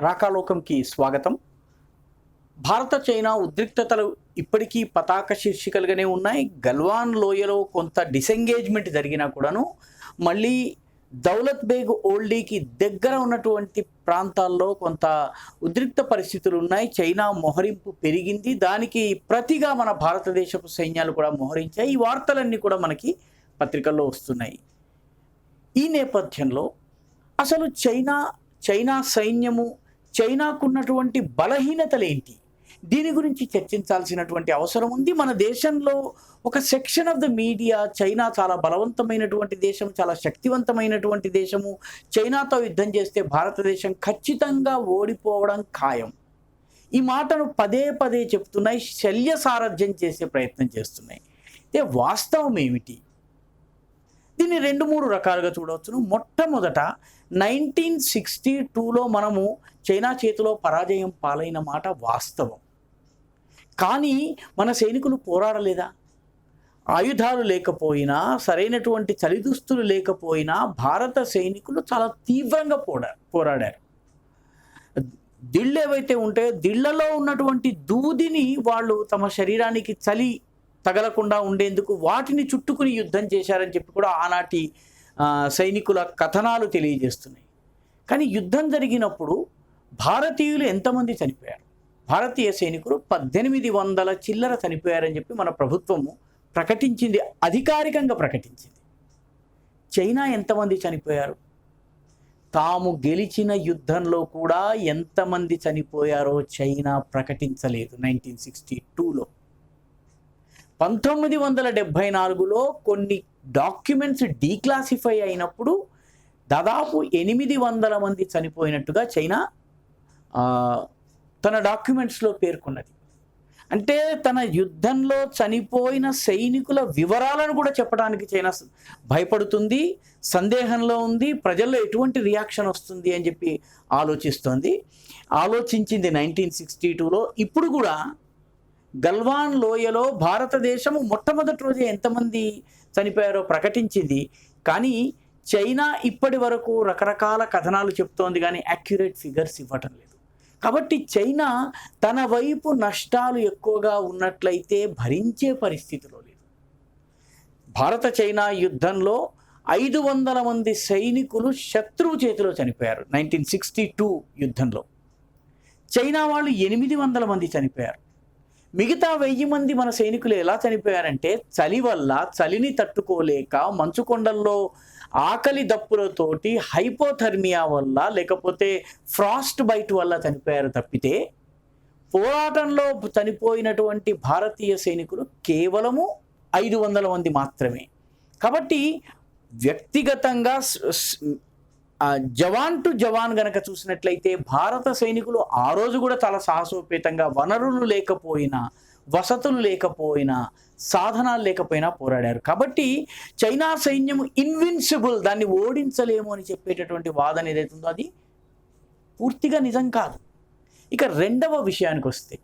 రాకాలోకంకి స్వాగతం. భారత చైనా ఉద్రిక్తతలు ఇప్పటికీ పతాక శీర్షికలుగానే ఉన్నాయి. గల్వాన్ లోయలో కొంత డిసెంగేజ్మెంట్ జరిగినా కూడాను మళ్ళీ దౌలత్ బేగ్ ఓల్డీకి దగ్గర ఉన్నటువంటి ప్రాంతాల్లో కొంత ఉద్రిక్త పరిస్థితులు ఉన్నాయి. చైనా మోహరింపు పెరిగింది. దానికి ప్రతిగా మన భారతదేశపు సైన్యాలు కూడా మోహరించాయి. ఈ వార్తలన్నీ కూడా మనకి పత్రికల్లో వస్తున్నాయి. ఈ నేపథ్యంలో అసలు చైనా సైన్యము, చైనాకున్నటువంటి బలహీనతలేంటి, దీని గురించి చర్చించాల్సినటువంటి అవసరం ఉంది. మన దేశంలో ఒక section of the media China చాలా బలవంతమైనటువంటి దేశం, చాలా శక్తివంతమైనటువంటి దేశము, చైనాతో యుద్ధం చేస్తే భారతదేశం ఖచ్చితంగా ఓడిపోవడం ఖాయం, ఈ మాటను పదే పదే చెప్తున్నాయి, శల్య సారథ్యం చేసే ప్రయత్నం చేస్తున్నాయి. అయితే వాస్తవం ఏమిటి? దీన్ని 2-3 రకాలుగా చూడవచ్చును. మొట్టమొదట 1962లో మనము చైనా చేతిలో పరాజయం పాలైన మాట వాస్తవం. కానీ మన సైనికులు పోరాడలేదా? ఆయుధాలు లేకపోయినా, సరైనటువంటి చలిదుస్తులు లేకపోయినా భారత సైనికులు చాలా తీవ్రంగా పోరాడారు. దిళ్ళు ఏవైతే ఉంటాయో దిళ్లలో ఉన్నటువంటి దూదిని వాళ్ళు తమ శరీరానికి చలి తగలకుండా ఉండేందుకు వాటిని చుట్టుకుని యుద్ధం చేశారని చెప్పి కూడా ఆనాటి సైనికుల కథనాలు తెలియజేస్తున్నాయి. కానీ యుద్ధం జరిగినప్పుడు భారతీయులు ఎంతమంది చనిపోయారు? భారతీయ సైనికులు 1800 చిల్లర చనిపోయారని చెప్పి మన ప్రభుత్వము ప్రకటించింది, అధికారికంగా ప్రకటించింది. చైనా ఎంతమంది చనిపోయారు? తాము గెలిచిన యుద్ధంలో కూడా ఎంతమంది చనిపోయారో చైనా ప్రకటించలేదు. 1962లో 1974లో కొన్ని డాక్యుమెంట్స్ డీక్లాసిఫై అయినప్పుడు దాదాపు 800 మంది చనిపోయినట్టుగా చైనా తన డాక్యుమెంట్స్లో పేర్కొన్నది. అంటే తన యుద్ధంలో చనిపోయిన సైనికుల వివరాలను కూడా చెప్పడానికి చైనా భయపడుతుంది, సందేహంలో ఉంది. ప్రజల్లో ఎటువంటి రియాక్షన్ వస్తుంది అని చెప్పి ఆలోచించింది 1962లో. ఇప్పుడు కూడా గల్వాన్ లోయలో భారతదేశము మొట్టమొదటి రోజే ఎంతమంది చనిపోయారో ప్రకటించింది. కానీ చైనా ఇప్పటి వరకు రకరకాల కథనాలు చెప్తోంది, కానీ యాక్యురేట్ ఫిగర్స్ ఇవ్వటం లేదు. కాబట్టి చైనా తన వైపు నష్టాలు ఎక్కువగా ఉన్నట్లయితే భరించే పరిస్థితిలో లేదు. భారత చైనా యుద్ధంలో 500 మంది సైనికులు శత్రువు చేతిలో చనిపోయారు 1962 యుద్ధంలో. చైనా వాళ్ళు 800 మంది చనిపోయారు. మిగతా 1000 మంది మన సైనికులు ఎలా చనిపోయారంటే చలి వల్ల, చలిని తట్టుకోలేక, మంచుకొండల్లో ఆకలి దప్పులతోటి, హైపోథర్మియా వల్ల, లేకపోతే ఫ్రాస్ట్ బైట్ వల్ల చనిపోయారు తప్పితే పోరాటంలో చనిపోయినటువంటి భారతీయ సైనికులు కేవలము 500 మంది మాత్రమే. కాబట్టి వ్యక్తిగతంగా జవాన్ టు జవాన్ గనక చూసినట్లయితే భారత సైనికులు ఆ రోజు కూడా చాలా సాహసోపేతంగా, వనరులు లేకపోయినా, వసతులు లేకపోయినా, సాధనాలు లేకపోయినా పోరాడారు. కాబట్టి చైనా సైన్యం ఇన్విన్సిబుల్, దాన్ని ఓడించలేము అని చెప్పేటటువంటి వాదన ఏదైతే ఉందో అది పూర్తిగా నిజం కాదు. ఇక రెండవ విషయానికి వస్తే,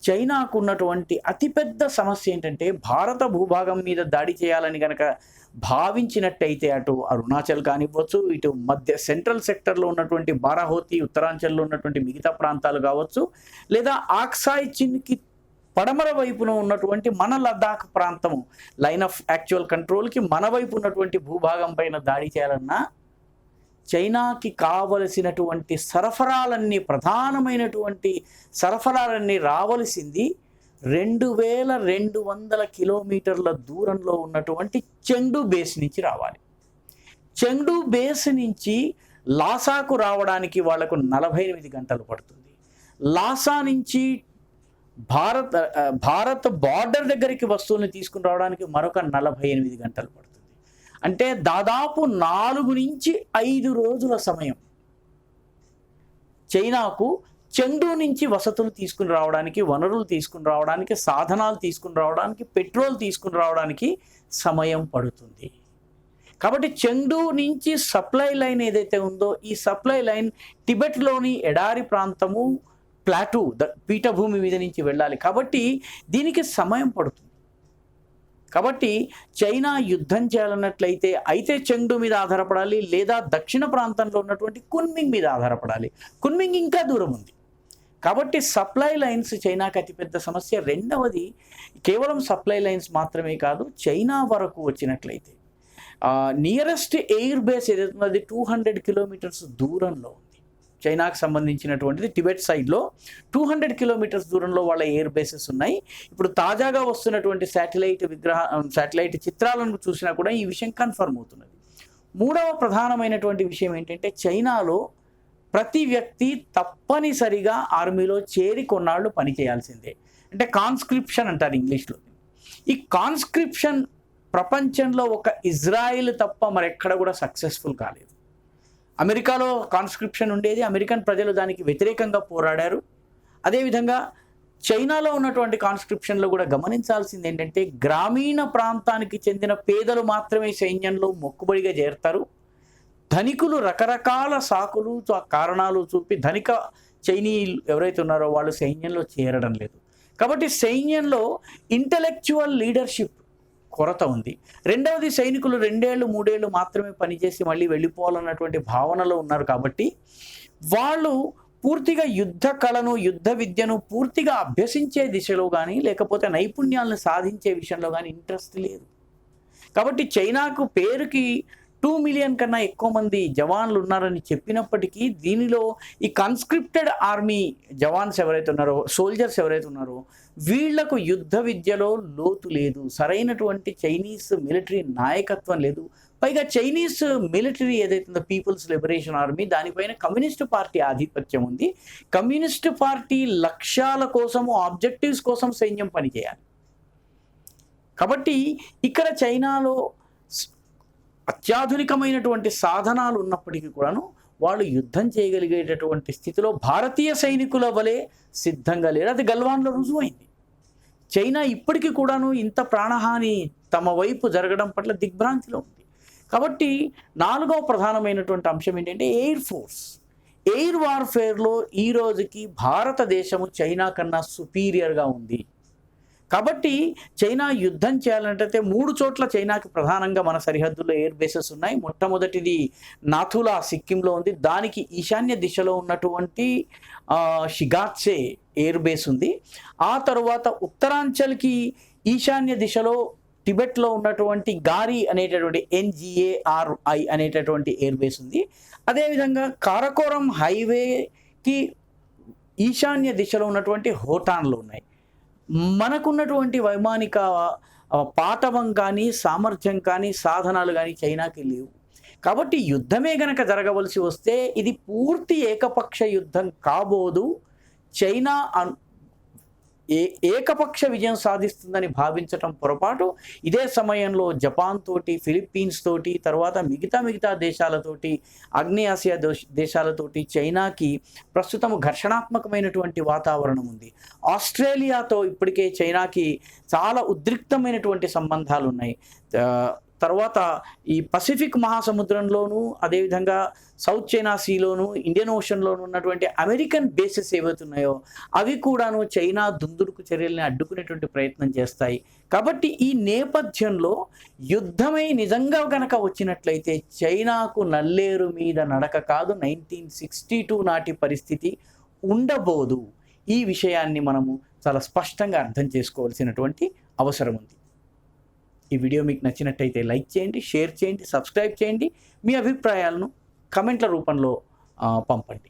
చైనాకు ఉన్నటువంటి అతిపెద్ద సమస్య ఏంటంటే భారత భూభాగం మీద దాడి చేయాలని కనుక భావించినట్టయితే అటు అరుణాచల్ కానివ్వచ్చు, ఇటు మధ్య సెంట్రల్ సెక్టర్లో ఉన్నటువంటి బారాహోతి, ఉత్తరాంచల్లో ఉన్నటువంటి మిగతా ప్రాంతాలు కావచ్చు, లేదా ఆక్సాయ్ చిన్కి పడమర వైపున ఉన్నటువంటి మన లద్దాఖ్ ప్రాంతము, లైన్ ఆఫ్ యాక్చువల్ కంట్రోల్కి మన వైపు ఉన్నటువంటి భూభాగం పైన దాడి చేయాలన్నా చైనాకి కావలసినటువంటి సరఫరాలన్నీ, ప్రధానమైనటువంటి సరఫరాలన్నీ రావలసింది 2200 కిలోమీటర్ల దూరంలో ఉన్నటువంటి చెంగ్డు బేస్ నుంచి రావాలి. చెంగ్డు బేస్ నుంచి లాసాకు రావడానికి వాళ్లకు 48 గంటలు పడుతుంది. లాసా నుంచి భారత్ బార్డర్ దగ్గరికి వస్తువుల్ని తీసుకుని రావడానికి మరొక 48 గంటలు పడుతుంది. అంటే దాదాపు 4 నుంచి 5 రోజుల సమయం చైనాకు చెంగ్డు నుంచి వసతులు తీసుకుని రావడానికి, వనరులు తీసుకుని రావడానికి, సాధనాలు తీసుకుని రావడానికి, పెట్రోల్ తీసుకుని రావడానికి సమయం పడుతుంది. కాబట్టి చెంగ్డు నుంచి సప్లై లైన్ ఏదైతే ఉందో ఈ సప్లై లైన్ టిబెట్లోని ఎడారి ప్రాంతము, ప్లాటూ, పీఠభూమి మీద నుంచి వెళ్ళాలి. కాబట్టి దీనికి సమయం పడుతుంది. కాబట్టి చైనా యుద్ధం చేయాలన్నట్లయితే అయితే చెంగ్డు మీద ఆధారపడాలి, లేదా దక్షిణ ప్రాంతంలో ఉన్నటువంటి కున్మింగ్ మీద ఆధారపడాలి. కున్మింగ్ ఇంకా దూరం ఉంది. కాబట్టి సప్లై లైన్స్ చైనాకి అతిపెద్ద సమస్య. రెండవది, కేవలం సప్లై లైన్స్ మాత్రమే కాదు, చైనా వరకు వచ్చినట్లయితే నియరెస్ట్ ఎయిర్ బేస్ ఏదైతే అది 200 కిలోమీటర్స్ దూరంలో ఉంది. చైనాకు సంబంధించినటువంటిది టిబెట్ సైడ్లో 200 కిలోమీటర్స్ దూరంలో వాళ్ళ ఎయిర్ బేసెస్ ఉన్నాయి. ఇప్పుడు తాజాగా వస్తున్నటువంటి శాటిలైట్ చిత్రాలను చూసినా కూడా ఈ విషయం కన్ఫర్మ్ అవుతున్నది. మూడవ ప్రధానమైనటువంటి విషయం ఏంటంటే, చైనాలో ప్రతి వ్యక్తి తప్పనిసరిగా ఆర్మీలో చేరి కొన్నాళ్ళు పనిచేయాల్సిందే. అంటే కాన్స్క్రిప్షన్ అంటారు ఇంగ్లీష్లో. ఈ కాన్స్క్రిప్షన్ ప్రపంచంలో ఒక ఇజ్రాయిల్ తప్ప మరెక్కడ కూడా సక్సెస్ఫుల్ కాలేదు. అమెరికాలో కాన్స్క్రిప్షన్ ఉండేది, అమెరికన్ ప్రజలు దానికి వ్యతిరేకంగా పోరాడారు. అదేవిధంగా చైనాలో ఉన్నటువంటి కాన్స్క్రిప్షన్లో కూడా గమనించాల్సింది ఏంటంటే, గ్రామీణ ప్రాంతానికి చెందిన పేదలు మాత్రమే సైన్యంలో మొక్కుబడిగా చేరుతారు. ధనికులు రకరకాల సాకులు కారణాలు చూపి ధనిక చైనీయులు ఎవరైతే ఉన్నారో వాళ్ళు సైన్యంలో చేరడం లేదు. కాబట్టి సైన్యంలో ఇంటలెక్చువల్ లీడర్షిప్ కొరత ఉంది. రెండవది, సైనికులు 2 ఏళ్ళు 3 ఏళ్ళు మాత్రమే పనిచేసి మళ్ళీ వెళ్ళిపోవాలన్నటువంటి భావనలో ఉన్నారు. కాబట్టి వాళ్ళు పూర్తిగా యుద్ధ కళను, యుద్ధ విద్యను పూర్తిగా అభ్యసించే దిశలో కానీ, లేకపోతే నైపుణ్యాలను సాధించే విషయంలో కానీ ఇంట్రెస్ట్ లేదు. కాబట్టి చైనాకు పేరుకి 2 మిలియన్ కన్నా ఎక్కువ మంది జవాన్లు ఉన్నారని చెప్పినప్పటికీ, దీనిలో ఈ కన్స్క్రిప్టెడ్ ఆర్మీ జవాన్స్ ఎవరైతే ఉన్నారో, సోల్జర్స్ ఎవరైతే ఉన్నారో, వీళ్లకు యుద్ధ విద్యలో లోతు లేదు. సరైనటువంటి చైనీస్ మిలిటరీ నాయకత్వం లేదు. పైగా చైనీస్ మిలిటరీ ఏదైతే ఉందో, పీపుల్స్ లిబరేషన్ ఆర్మీ, దానిపైన కమ్యూనిస్ట్ పార్టీ ఆధిపత్యం ఉంది. కమ్యూనిస్ట్ పార్టీ లక్ష్యాల కోసము, ఆబ్జెక్టివ్స్ కోసం సైన్యం పనిచేయాలి. కాబట్టి ఇక్కడ చైనాలో అత్యాధునికమైనటువంటి సాధనాలు ఉన్నప్పటికీ కూడాను వాళ్ళు యుద్ధం చేయగలిగేటటువంటి స్థితిలో భారతీయ సైనికుల వలె సిద్ధంగా లేరు. అది గల్వాన్లో రుజువైంది. చైనా ఇప్పటికీ కూడాను ఇంత ప్రాణహాని తమ వైపు జరగడం పట్ల దిగ్భ్రాంతిలో ఉంది. కాబట్టి నాలుగవ ప్రధానమైనటువంటి అంశం ఏంటంటే ఎయిర్ ఫోర్స్. ఎయిర్ వార్ఫేర్లో ఈ రోజుకి భారతదేశము చైనా కన్నా సుపీరియర్గా ఉంది. కాబట్టి చైనా యుద్ధం చేయాలంటే 3 చోట్ల చైనాకి ప్రధానంగా మన సరిహద్దుల్లో ఎయిర్ బేసెస్ ఉన్నాయి. మొట్టమొదటిది నాథులా సిక్కింలో ఉంది. దానికి ఈశాన్య దిశలో ఉన్నటువంటి షిగాత్సే ఎయిర్ బేస్ ఉంది. ఆ తర్వాత ఉత్తరాంచల్కి ఈశాన్య దిశలో టిబెట్లో ఉన్నటువంటి గారి అనేటటువంటి NGARI అనేటటువంటి ఎయిర్ బేస్ ఉంది. అదేవిధంగా కారకోరం హైవేకి ఈశాన్య దిశలో ఉన్నటువంటి హోటాన్లో ఉన్నాయి. మనకున్నటువంటి వైమానిక పాటవం కానీ, సామర్థ్యం కానీ, సాధనాలు కానీ చైనాకి లేవు. కాబట్టి యుద్ధమే గనక జరగవలసి వస్తే ఇది పూర్తి ఏకపక్ష యుద్ధం కాబోదు. చైనా ఏకపక్ష విజయం సాధిస్తుందని భావించటం పొరపాటు. ఇదే సమయంలో జపాన్ తోటి, ఫిలిప్పీన్స్ తోటి, తర్వాత మిగతా దేశాలతోటి, ఆగ్నేయాసియా దేశాలతోటి చైనాకి ప్రస్తుతం ఘర్షణాత్మకమైనటువంటి వాతావరణం ఉంది. ఆస్ట్రేలియాతో ఇప్పటికే చైనాకి చాలా ఉద్రిక్తమైనటువంటి సంబంధాలు ఉన్నాయి. తర్వాత ఈ పసిఫిక్ మహాసముద్రంలోనూ, అదేవిధంగా సౌత్ చైనా సీలోను, ఇండియన్ ఓషన్లోనూ ఉన్నటువంటి అమెరికన్ బేసెస్ ఏవైతున్నాయో అవి కూడాను చైనా దుందుడుకు చర్యల్ని అడ్డుకునేటువంటి ప్రయత్నం చేస్తాయి. కాబట్టి ఈ నేపథ్యంలో యుద్ధమై నిజంగా గనక వచ్చినట్లయితే చైనాకు నల్లేరు మీద నడక కాదు, 1962 నాటి పరిస్థితి ఉండబోదు. ఈ విషయాన్ని మనము చాలా స్పష్టంగా అర్థం చేసుకోవాల్సినటువంటి అవసరం ఉంది. ఈ వీడియో మీకు నచ్చినట్టయితే లైక్ చేయండి, షేర్ చేయండి, సబ్స్క్రైబ్ చేయండి. మీ అభిప్రాయాలను కమెంట్ల రూపంలో పంపండి.